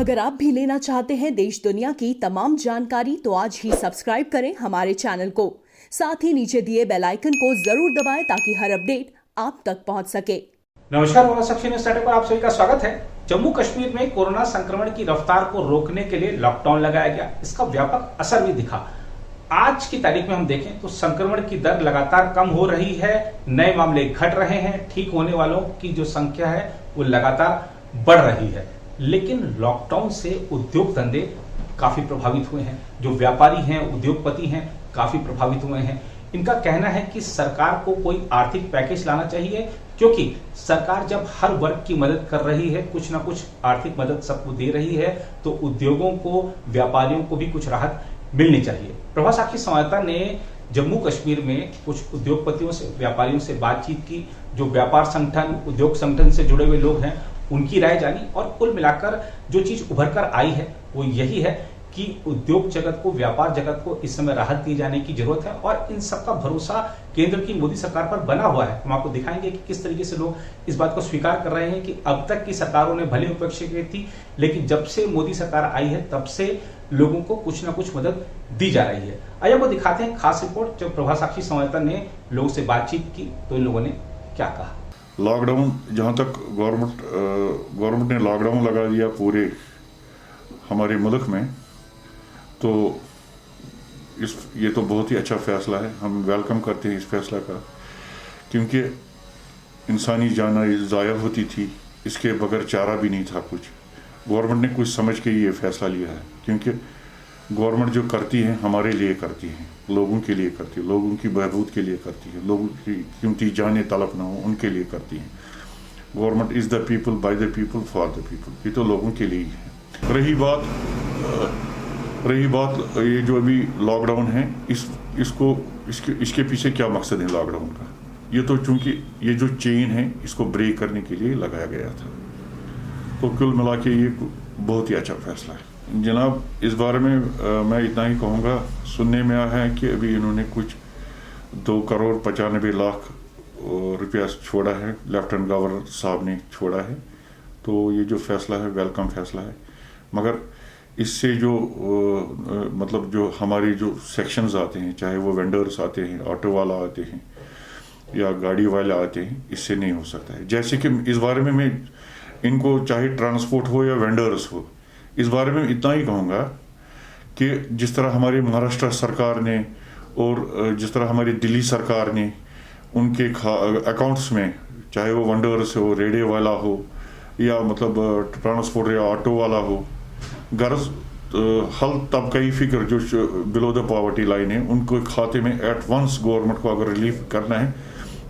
अगर आप भी लेना चाहते हैं देश दुनिया की तमाम जानकारी तो आज ही सब्सक्राइब करें हमारे चैनल को। साथ ही नीचे दिए बेल आइकन को जरूर दबाएं ताकि हर अपडेट आप तक पहुंच सके। नमस्कार, न्यूज़ स्टार्टअप पर आप सभी का स्वागत है। जम्मू कश्मीर में कोरोना संक्रमण की रफ्तार को रोकने के लिए लॉकडाउन लगाया गया। इसका व्यापक असर भी दिखा। आज की तारीख में हम देखें तो संक्रमण की दर लगातार कम हो रही है, नए मामले घट रहे हैं, ठीक होने वालों की जो संख्या है वो लगातार बढ़ रही है। लेकिन लॉकडाउन से उद्योग धंधे काफी प्रभावित हुए हैं। जो व्यापारी हैं, उद्योगपति हैं, काफी प्रभावित हुए हैं। इनका कहना है कि सरकार को कोई आर्थिक पैकेज लाना चाहिए, क्योंकि सरकार जब हर वर्ग की मदद कर रही है, कुछ ना कुछ आर्थिक मदद सबको दे रही है, तो उद्योगों को, व्यापारियों को भी कुछ राहत मिलनी चाहिए। प्रभा साक्षी संवाददाता ने जम्मू कश्मीर में कुछ उद्योगपतियों से, व्यापारियों से बातचीत की। जो व्यापार संगठन, उद्योग संगठन से जुड़े हुए लोग हैं, उनकी राय जानी और कुल मिलाकर जो चीज उभर कर आई है वो यही है कि उद्योग जगत को, व्यापार जगत को इस समय राहत दी जाने की जरूरत है और इन सबका भरोसा केंद्र की मोदी सरकार पर बना हुआ है। हम आपको दिखाएंगे कि किस तरीके से लोग इस बात को स्वीकार कर रहे हैं कि अब तक की सरकारों ने भले उपेक्षा की थी, लेकिन जब से मोदी सरकार आई है तब से लोगों को कुछ ना कुछ मदद दी जा रही है। आइए आपको दिखाते हैं खास रिपोर्ट। जब प्रभा साक्षी संवाददाता ने लोगों से बातचीत की तो इन लोगों ने क्या कहा। लॉकडाउन, जहाँ तक गवर्नमेंट ने लॉकडाउन लगा दिया पूरे हमारे मुल्क में, तो ये तो बहुत ही अच्छा फैसला है। हम वेलकम करते हैं इस फैसला का, क्योंकि इंसानी जान ज़ाया होती थी, इसके बगैर चारा भी नहीं था कुछ। गवर्नमेंट ने कुछ समझ के ये फैसला लिया है, क्योंकि गवर्नमेंट जो करती है हमारे लिए करती है, लोगों के लिए करती है, लोगों की बहबूद के लिए करती है, लोगों की कीमती जानें तलब ना हो उनके लिए करती है। Government is the people, by the people, for the people. ये तो लोगों के लिए ही है। रही बात ये जो अभी लॉकडाउन है, इसके पीछे क्या मकसद है लॉकडाउन का? ये तो चूंकि ये जो चेन है इसको ब्रेक करने के लिए लगाया गया था। तो कुल मिला के ये बहुत ही अच्छा फैसला है जनाब। इस बारे में मैं इतना ही कहूँगा, सुनने में आया है कि अभी इन्होंने कुछ 2,95,00,000 रुपया छोड़ा है, लेफ्टिनेंट गवर्नर साहब ने छोड़ा है। तो ये जो फैसला है वेलकम फैसला है, मगर इससे जो मतलब जो हमारी जो सेक्शंस आते हैं, चाहे वो वेंडर्स आते हैं, ऑटो वाला आते हैं या गाड़ी वाले आते हैं, इससे नहीं हो सकता है। जैसे कि इस बारे में मैं इनको, चाहे ट्रांसपोर्ट हो या वेंडर्स हो, इस बारे में इतना ही कहूँगा कि जिस तरह हमारी महाराष्ट्र सरकार ने और जिस तरह हमारी दिल्ली सरकार ने उनके अकाउंट्स में, चाहे वो वेंडर्स हो, रेडे वाला हो या मतलब ट्रांसपोर्ट या ऑटो वाला हो, गर्ज हल तबकई फिक्र जो बिलो द पॉवर्टी लाइन है, उनको खाते में एट वंस गवर्नमेंट को अगर रिलीफ करना है,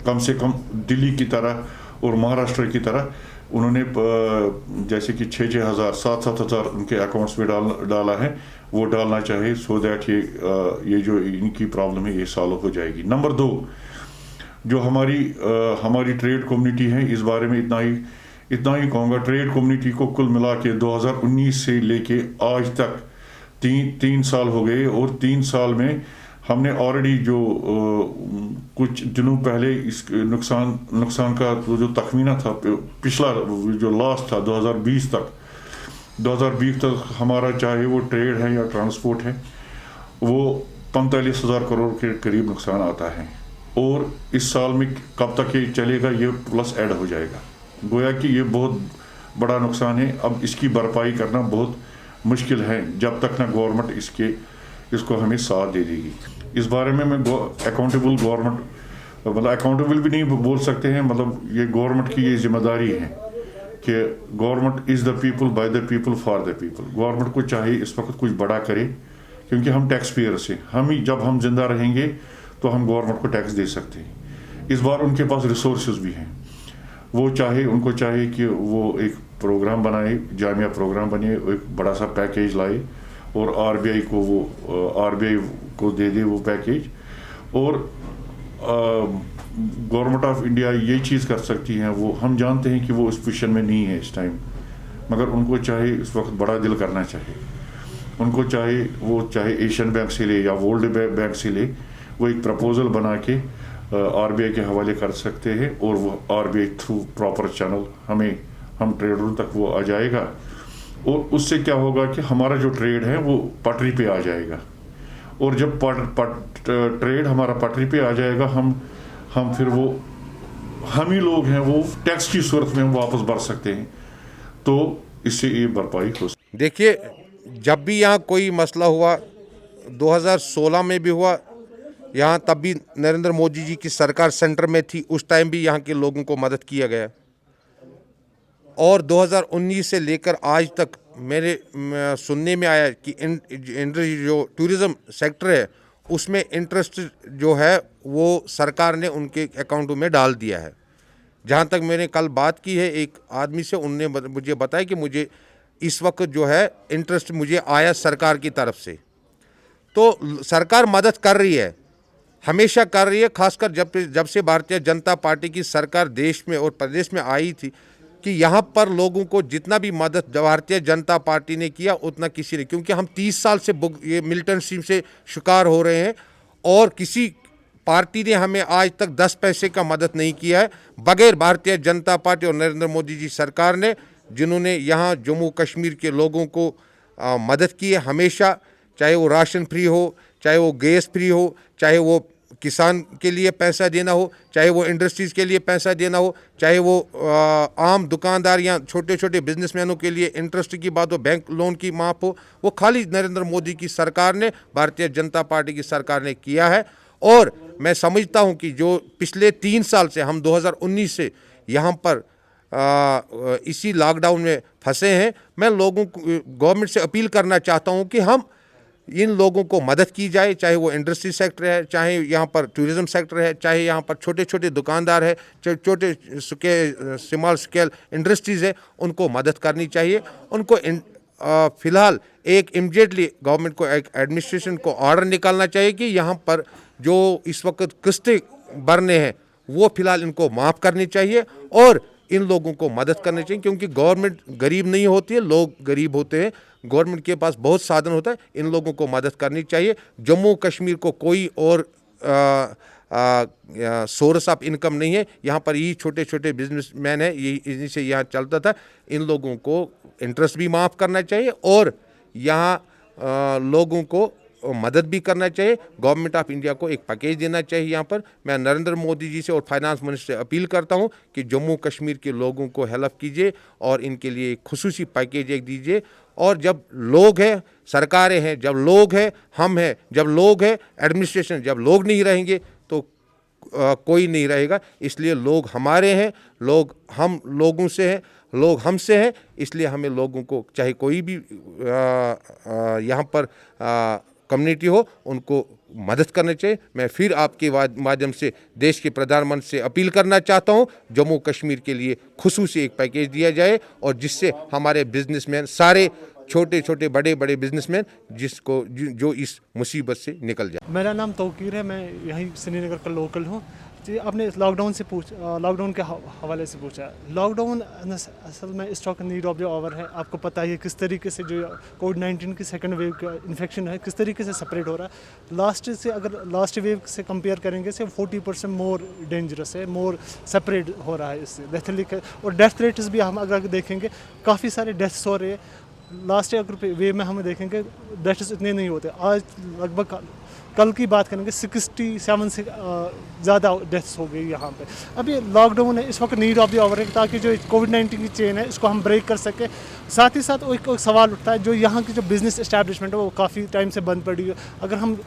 कम से कम दिल्ली की तरह और महाराष्ट्र की तरह उन्होंने जैसे कि 6,000 हज़ार 7,000 हज़ार उनके अकाउंट्स में डाला है, वो डालना चाहिए, सो दैट ये जो इनकी प्रॉब्लम है ये सॉल्व हो जाएगी। नंबर 2, जो हमारी ट्रेड कम्युनिटी है, इस बारे में इतना ही कहूँगा। ट्रेड कम्युनिटी को कुल मिला के 2019 से लेके आज तक तीन साल हो गए, और 3 साल में हमने ऑलरेडी जो कुछ दिनों पहले इस नुकसान का जो तखमीना था, पिछला जो लास्ट था 2020 तक हमारा, चाहे वो ट्रेड है या ट्रांसपोर्ट है, वो 45,000 करोड़ के करीब नुकसान आता है। और इस साल में कब तक ये चलेगा, ये प्लस ऐड हो जाएगा। गोया कि ये बहुत बड़ा नुकसान है। अब इसकी भरपाई करना बहुत मुश्किल है जब तक ना गवर्नमेंट इसको हमें साथ दे देगी। इस बारे में मैं अकाउंटेबल गवर्नमेंट, मतलब अकाउंटेबल भी नहीं बोल सकते हैं, मतलब ये गवर्नमेंट की ये जिम्मेदारी है कि government is the people, by the people, for the people. Government को चाहिए इस वक्त कुछ बड़ा करे, क्योंकि हम टैक्स पेयर्स हैं। जब हम जिंदा रहेंगे तो हम गवर्नमेंट को टैक्स दे सकते हैं। इस बार उनके पास रिसोर्सेज भी हैं। उनको चाहिए कि वो एक प्रोग्राम बनाए, जामिया प्रोग्राम बने, एक बड़ा सा पैकेज लाए और आरबीआई को दे दे वो पैकेज। और गवर्नमेंट ऑफ इंडिया ये चीज़ कर सकती है, वो हम जानते हैं कि वो उस पोजीशन में नहीं है इस टाइम, मगर उनको चाहिए इस वक्त बड़ा दिल करना चाहिए। उनको चाहे एशियन बैंक से ले या वर्ल्ड बैंक से ले, वो एक प्रपोजल बना के आरबीआई के हवाले कर सकते हैं, और वो आरबीआई थ्रू प्रॉपर चैनल हम ट्रेडरों तक वो आ जाएगा और उससे क्या होगा कि हमारा जो ट्रेड है वो पटरी पे आ जाएगा, और जब ट्रेड हमारा पटरी पे आ जाएगा, हम फिर वो हम ही लोग हैं वो टैक्स की सूरत में हम वापस भर सकते हैं, तो इससे ये भरपाई हो सकती। देखिए, जब भी यहाँ कोई मसला हुआ, 2016 में भी हुआ यहाँ, तब भी नरेंद्र मोदी जी की सरकार सेंटर में थी, उस टाइम भी यहाँ के लोगों को मदद किया गया। और 2019 से लेकर आज तक मेरे सुनने में आया कि जो टूरिज़्म सेक्टर है उसमें इंटरेस्ट जो है वो सरकार ने उनके अकाउंटों में डाल दिया है। जहाँ तक मैंने कल बात की है एक आदमी से, उनने मुझे बताया कि मुझे इस वक्त जो है इंटरेस्ट मुझे आया सरकार की तरफ से। तो सरकार मदद कर रही है, हमेशा कर रही है, खासकर जब से भारतीय जनता पार्टी की सरकार देश में और प्रदेश में आई थी, कि यहाँ पर लोगों को जितना भी मदद भारतीय जनता पार्टी ने किया उतना किसी ने, क्योंकि हम 30 साल से ये मिलिटेंसी से शिकार हो रहे हैं और किसी पार्टी ने हमें आज तक 10 पैसे का मदद नहीं किया है, बगैर भारतीय जनता पार्टी और नरेंद्र मोदी जी सरकार ने, जिन्होंने यहाँ जम्मू कश्मीर के लोगों को मदद की है हमेशा, चाहे वो राशन फ्री हो, चाहे वो गैस फ्री हो, चाहे वो किसान के लिए पैसा देना हो, चाहे वो इंडस्ट्रीज़ के लिए पैसा देना हो, चाहे वो आम दुकानदार या छोटे छोटे बिजनेसमैनों के लिए इंटरेस्ट की बात हो, बैंक लोन की माफ़ हो, वो खाली नरेंद्र मोदी की सरकार ने, भारतीय जनता पार्टी की सरकार ने किया है। और मैं समझता हूं कि जो पिछले 3 साल से हम 2019 से यहाँ पर इसी लॉकडाउन में फंसे हैं, मैं लोगों को, गवर्नमेंट से अपील करना चाहता हूं कि हम इन लोगों को मदद की जाए, चाहे वो इंडस्ट्री सेक्टर है, चाहे यहाँ पर टूरिज़्म सेक्टर है, चाहे यहाँ पर छोटे छोटे दुकानदार है, छोटे स्मॉल स्केल इंडस्ट्रीज़ है, उनको मदद करनी चाहिए। उनको फ़िलहाल एक इमीडिएटली गवर्नमेंट को, एक एडमिनिस्ट्रेशन को ऑर्डर निकालना चाहिए कि यहाँ पर जो इस वक्त किस्तें भरने हैं वो फ़िलहाल इनको माफ़ करनी चाहिए और इन लोगों को मदद करनी चाहिए, क्योंकि गवर्नमेंट गरीब नहीं होती है, लोग गरीब होते हैं, गवर्नमेंट के पास बहुत साधन होता है, इन लोगों को मदद करनी चाहिए। जम्मू कश्मीर को कोई और सोर्स ऑफ इनकम नहीं है, यहाँ पर यही छोटे छोटे बिजनेसमैन है, यही इन्हीं से यहाँ चलता था। इन लोगों को इंटरेस्ट भी माफ़ करना चाहिए और यहाँ लोगों को मदद भी करना चाहिए। गवर्नमेंट ऑफ इंडिया को एक पैकेज देना चाहिए। यहाँ पर मैं नरेंद्र मोदी जी से और फाइनेंस मिनिस्टर से अपील करता हूँ कि जम्मू कश्मीर के लोगों को हेल्प कीजिए और इनके लिए एक खुसूसी पैकेज एक दीजिए। और जब लोग हैं, सरकारें हैं, जब लोग हैं, हम हैं, जब लोग हैं, एडमिनिस्ट्रेशन, जब लोग नहीं रहेंगे तो कोई नहीं रहेगा। इसलिए लोग हमारे हैं, लोग हम लोगों से हैं, लोग हमसे हैं, इसलिए हमें लोगों को, चाहे कोई भी यहाँ पर कम्युनिटी हो, उनको मदद करनी चाहिए। मैं फिर आपके माध्यम से देश के प्रधानमंत्री से अपील करना चाहता हूं, जम्मू कश्मीर के लिए खुसूसी एक पैकेज दिया जाए और जिससे हमारे बिजनेसमैन, सारे छोटे छोटे बड़े बड़े बिजनेसमैन जो इस मुसीबत से निकल जाए। मेरा नाम तौकीर है, मैं यहीं श्रीनगर का लोकल हूँ जी। आपने लॉकडाउन से लॉकडाउन के हवाले से पूछा। लॉकडाउन असल में stock need of the hour है। आपको पता है किस तरीके से जो कोविड-19 की सेकंड वेव का इन्फेक्शन है किस तरीके से स्प्रेड हो रहा है। लास्ट वेव से कंपेयर करेंगे से 40% मोर डेंजरस है, मोर स्प्रेड हो रहा है इससे डेथलिक है। और डेथ रेट्स भी हम अगर देखेंगे काफ़ी सारे डेथ्स हो रहे हैं। लास्ट अगर वेव में हम देखेंगे डेथ्स इतने नहीं होते। आज लगभग कल की बात करेंगे 67 से ज़्यादा डेथ्स हो गई यहाँ पे। अब ये लॉकडाउन है, इस वक्त नीड ऑफ द आवर है ताकि जो कोविड-19 की चेन है इसको हम ब्रेक कर सके। साथ ही साथ एक सवाल उठता है, जो यहाँ की जो बिज़नेस एस्टैब्लिशमेंट है वो काफ़ी टाइम से बंद पड़ी है। अगर हम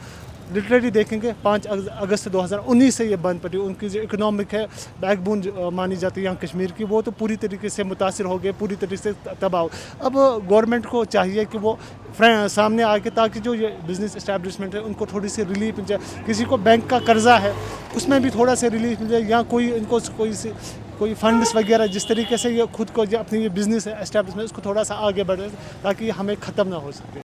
लिटरली देखेंगे 5 अगस्त 2019 से ये बंद पड़ी। उनकी जो इकोनॉमिक है बैकबोन मानी जाती है यहाँ कश्मीर की, वो तो पूरी तरीके से मुतासिर हो गए, पूरी तरीके से तबाह। अब गवर्नमेंट को चाहिए कि वो सामने आके ताकि जो ये बिज़नेस एस्टैब्लिशमेंट है उनको थोड़ी सी रिलीफ मिल जाए। किसी को बैंक का कर्जा है उसमें भी थोड़ा सा रिलीफ मिल जाए, या इनको कोई फंड्स वगैरह, जिस तरीके से ये खुद को अपनी ये बिज़नेस एस्टैब्लिशमेंट उसको थोड़ा सा आगे बढ़े ताकि हमें ख़त्म ना हो सके।